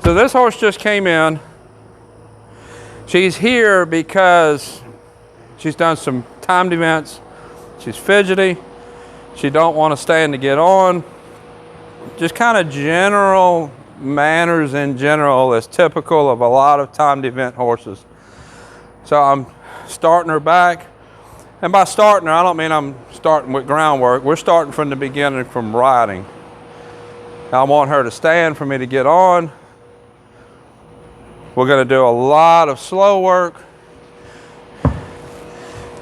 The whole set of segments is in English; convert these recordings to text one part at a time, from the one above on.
So this horse just came in. She's here because she's done some timed events. She's fidgety. She don't want to stand to get on. Just kind of general manners in general is typical of a lot of timed event horses. So I'm starting her back. And by starting her, I don't mean I'm starting with groundwork. We're starting from the beginning, from riding. I want her to stand for me to get on. We're going to do a lot of slow work.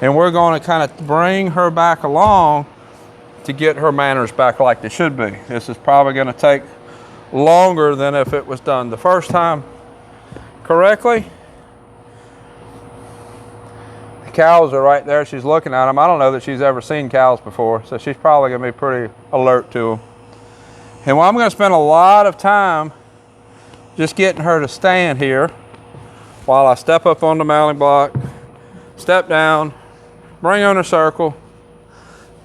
And we're going to kind of bring her back along to get her manners back like they should be. This is probably going to take longer than if it was done the first time correctly. The cows are right there. She's looking at them. I don't know that she's ever seen cows before, so she's probably going to be pretty alert to them. And I'm going to spend a lot of time just getting her to stand here while I step up on the mounting block, step down, bring on a circle.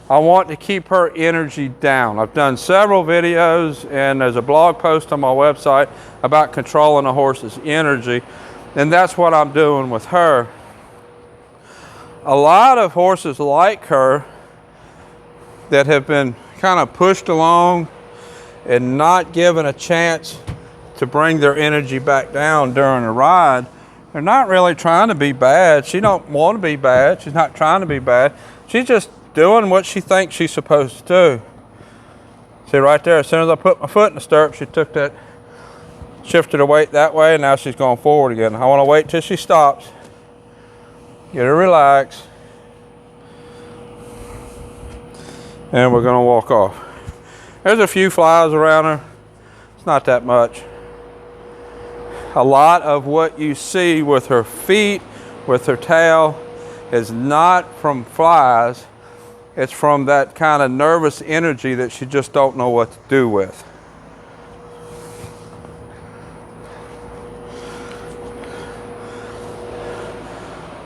I want to keep her energy down. I've done several videos, and there's a blog post on my website about controlling a horse's energy, and that's what I'm doing with her. A lot of horses like her that have been kind of pushed along and not given a chance to bring their energy back down during a ride, they're not really trying to be bad. She don't want to be bad. She's not trying to be bad. She's just doing what she thinks she's supposed to do. See right there, as soon as I put my foot in the stirrup, she took that, shifted her weight that way, and now she's going forward again. I want to wait till she stops. Get her relaxed. And we're going to walk off. There's a few flies around her. It's not that much. A lot of what you see with her feet, with her tail, is not from flies. It's from that kind of nervous energy that she just don't know what to do with.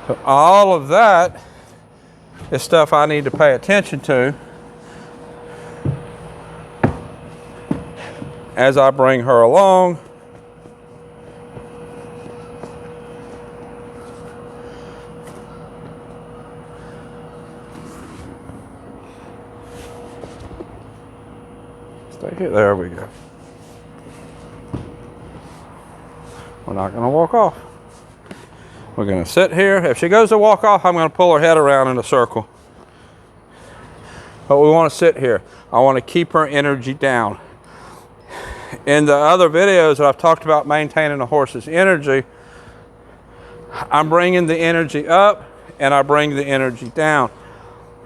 So all of that is stuff I need to pay attention to as I bring her along. Stay here. There we go. We're not going to walk off. We're going to sit here. If she goes to walk off, I'm going to pull her head around in a circle. But we want to sit here. I want to keep her energy down. In the other videos that I've talked about maintaining a horse's energy, I'm bringing the energy up and I bring the energy down.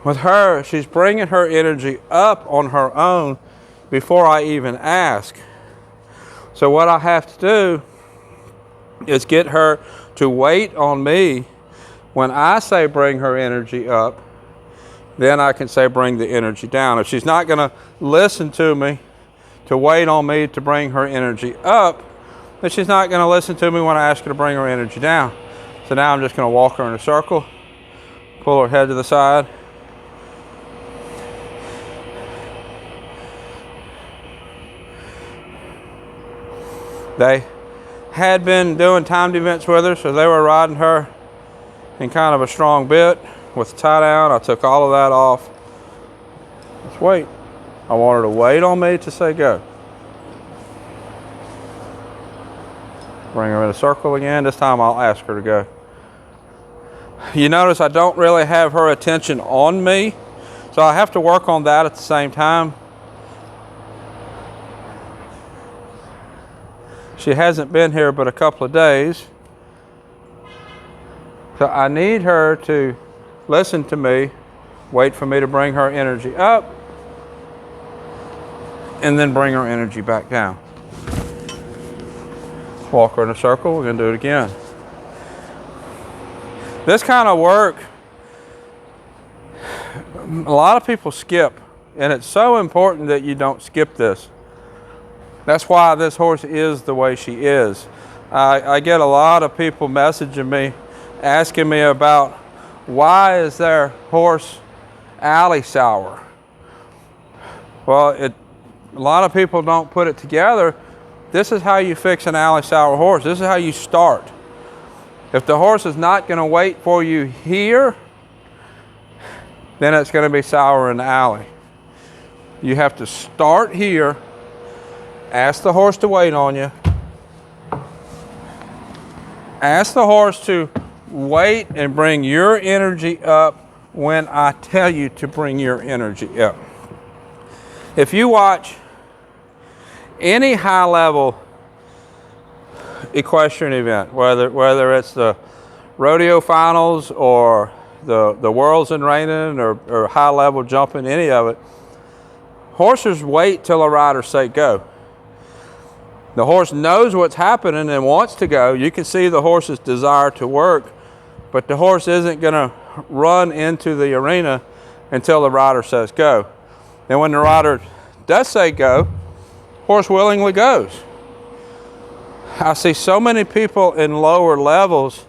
With her, she's bringing her energy up on her own before I even ask. So what I have to do is get her to wait on me. When I say bring her energy up, then I can say bring the energy down. If she's not going to listen to me, to wait on me to bring her energy up, then she's not going to listen to me when I ask her to bring her energy down. So now I'm just going to walk her in a circle, pull her head to the side. They had been doing timed events with her, so they were riding her in kind of a strong bit with the tie down. I took all of that off. Let's wait. I want her to wait on me to say go. Bring her in a circle again. This time I'll ask her to go. You notice I don't really have her attention on me, so I have to work on that at the same time. She hasn't been here but a couple of days. So I need her to listen to me, wait for me to bring her energy up, and then bring her energy back down. Walk her in a circle, we're going to do it again. This kind of work, a lot of people skip, and it's so important that you don't skip this. That's why this horse is the way she is. I get a lot of people messaging me, asking me about why is their horse alley sour? Well, a lot of people don't put it together this is how you fix an alley sour horse. This is how you start. If the horse is not going to wait for you here, then it's going to be sour in the alley. You have to start here, ask the horse to wait on you, ask the horse to wait and bring your energy up when I tell you to bring your energy up. If you watch any high-level equestrian event, whether it's the rodeo finals or the Worlds in Reining or high-level jumping, any of it, horses wait till a rider say go. The horse knows what's happening and wants to go. You can see the horse's desire to work, but the horse isn't going to run into the arena until the rider says go. And when the rider does say go, horse willingly goes. I see so many people in lower levels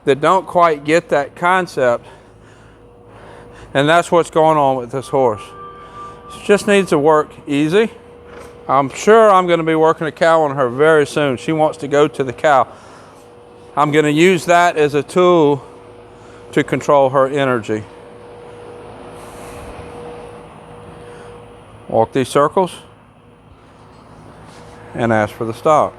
that don't quite get that concept, and that's what's going on with this horse. She just needs to work easy. I'm sure I'm going to be working a cow on her very soon. She wants to go to the cow. I'm going to use that as a tool to control her energy. Walk these circles and ask for the stop.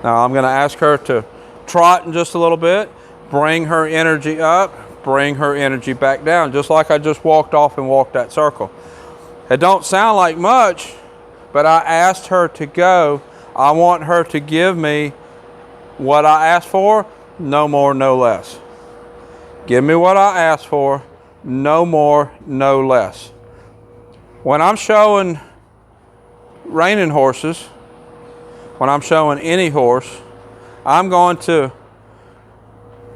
Now I'm going to ask her to trot in just a little bit, bring her energy up, bring her energy back down, just like I just walked off and walked that circle. It don't sound like much, but I asked her to go. I want her to give me what I asked for, no more, no less. Give me what I asked for, no more, no less. When I'm showing reining horses, when I'm showing any horse, I'm going to,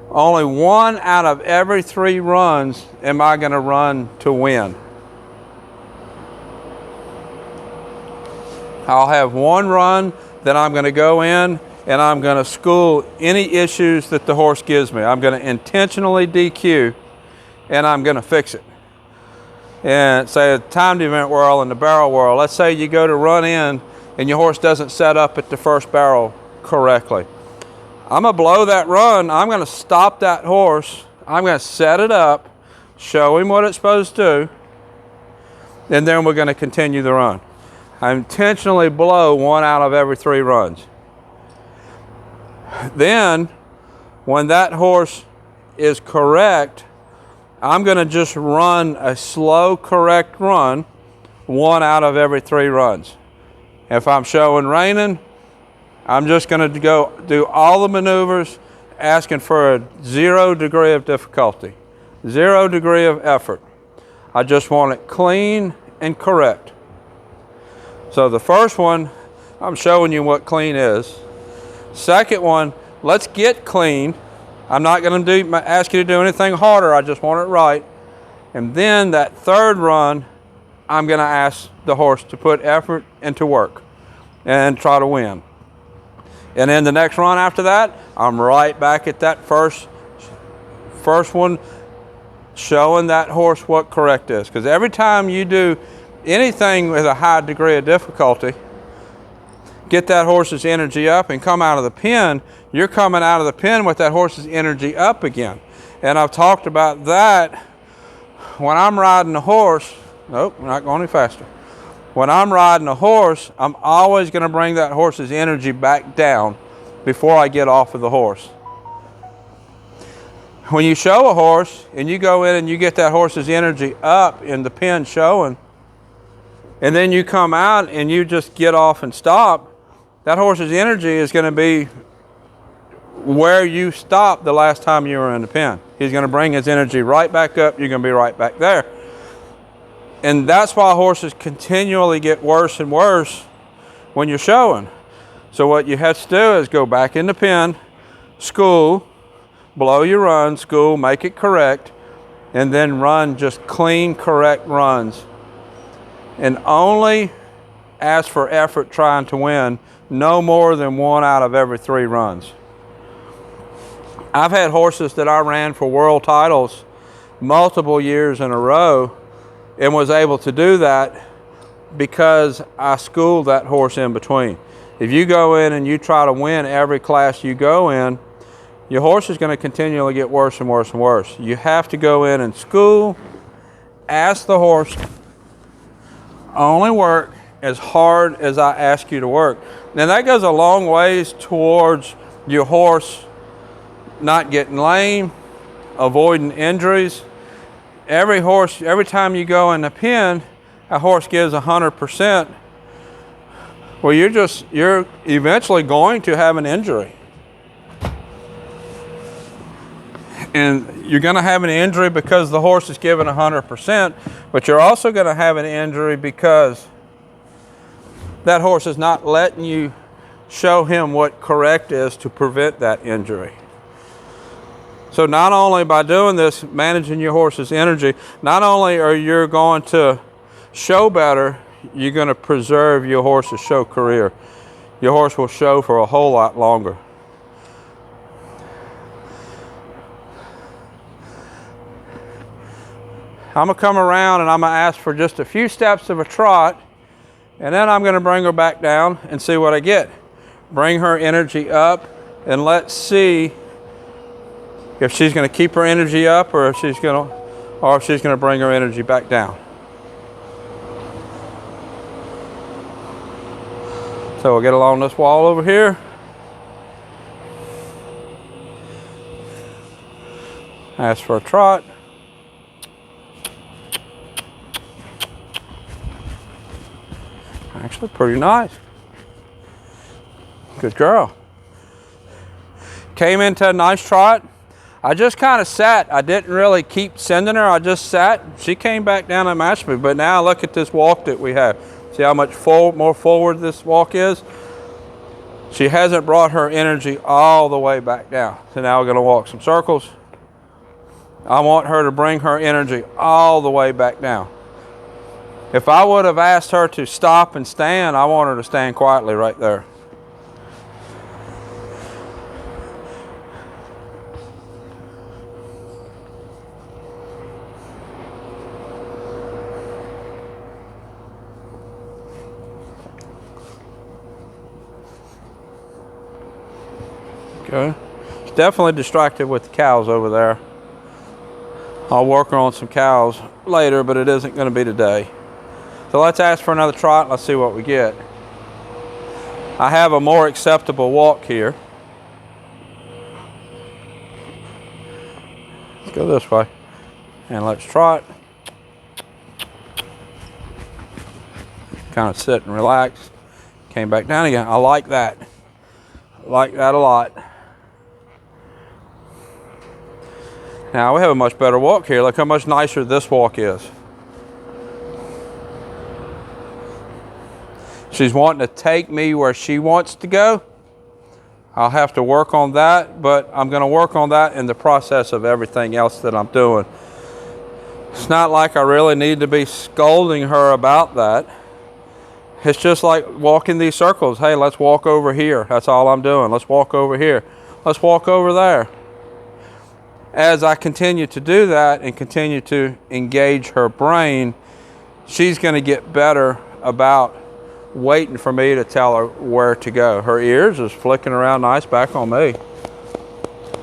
only 1 out of every 3 runs am I going to run to win. I'll have 1 run that I'm going to go in and I'm going to school any issues that the horse gives me. I'm going to intentionally DQ and I'm going to fix it. And say a timed event whirl and the barrel whirl. Let's say you go to run in and your horse doesn't set up at the first barrel correctly. I'm going to blow that run. I'm going to stop that horse. I'm going to set it up, show him what it's supposed to do, and then we're going to continue the run. I intentionally blow 1 out of every 3 runs. Then, when that horse is correct, I'm going to just run a slow, correct run 1 out of every 3 runs. If I'm showing reining, I'm just going to go do all the maneuvers, asking for a 0 degree of difficulty, 0 degree of effort. I just want it clean and correct. So the first one, I'm showing you what clean is. Second one, let's get clean. I'm not going to ask you to do anything harder. I just want it right. And then that third run, I'm going to ask the horse to put effort into work and try to win. And then the next run after that, I'm right back at that first one, showing that horse what correct is. Because every time you do anything with a high degree of difficulty, get that horse's energy up and come out of the pen, you're coming out of the pen with that horse's energy up again. And I've talked about that when I'm riding a horse. Nope, we're not going any faster. When I'm riding a horse, I'm always going to bring that horse's energy back down before I get off of the horse. When you show a horse and you go in and you get that horse's energy up in the pen showing, and then you come out and you just get off and stop, that horse's energy is going to be where you stopped the last time you were in the pen. He's going to bring his energy right back up. You're going to be right back there. And that's why horses continually get worse and worse when you're showing. So what you have to do is go back in the pen, school, blow your run, school, make it correct, and then run just clean, correct runs. And only ask for effort trying to win, no more than 1 out of every 3 runs. I've had horses that I ran for world titles multiple years in a row and was able to do that because I schooled that horse in between. If you go in and you try to win every class you go in, your horse is going to continually get worse and worse and worse. You have to go in and school, ask the horse, only work as hard as I ask you to work. Now that goes a long ways towards your horse not getting lame, avoiding injuries. Every horse, every time you go in the pen, a horse gives 100%. Well, you're eventually going to have an injury. And you're going to have an injury because the horse is giving 100%, but you're also going to have an injury because that horse is not letting you show him what correct is to prevent that injury. So not only by doing this, managing your horse's energy, not only are you going to show better, you're going to preserve your horse's show career. Your horse will show for a whole lot longer. I'm going to come around and I'm going to ask for just a few steps of a trot, and then I'm going to bring her back down and see what I get. Bring her energy up, and let's see if she's going to keep her energy up or if she's going to bring her energy back down. So we'll get along this wall over here. Ask for a trot. Actually, pretty nice. Good girl. Came into a nice trot. I just kind of sat. I didn't really keep sending her. I just sat. She came back down and matched me. But now look at this walk that we have. See how much more forward this walk is? She hasn't brought her energy all the way back down. So now we're going to walk some circles. I want her to bring her energy all the way back down. If I would have asked her to stop and stand, I want her to stand quietly right there. Okay. It's definitely distracted with the cows over there. I'll work her on some cows later, but it isn't going to be today. So let's ask for another trot. Let's see what we get. I have a more acceptable walk here. Let's go this way. And let's trot. Kind of sit and relax. Came back down again. I like that. I like that a lot. Now we have a much better walk here. Look how much nicer this walk is. She's wanting to take me where she wants to go. I'll have to work on that, but I'm going to work on that in the process of everything else that I'm doing. It's not like I really need to be scolding her about that. It's just like walking these circles. Hey, let's walk over here. That's all I'm doing. Let's walk over here. Let's walk over there. As I continue to do that and continue to engage her brain, she's going to get better about waiting for me to tell her where to go. Her ears is flicking around nice back on me.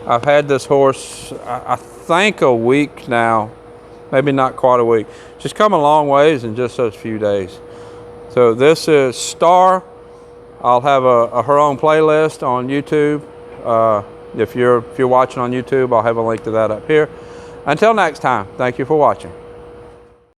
I've had this horse, I think a week now, maybe not quite a week. She's come a long ways in just those few days. So this is Star. I'll have her own playlist on YouTube. If you're watching on YouTube, I'll have a link to that up here. Until next time, thank you for watching.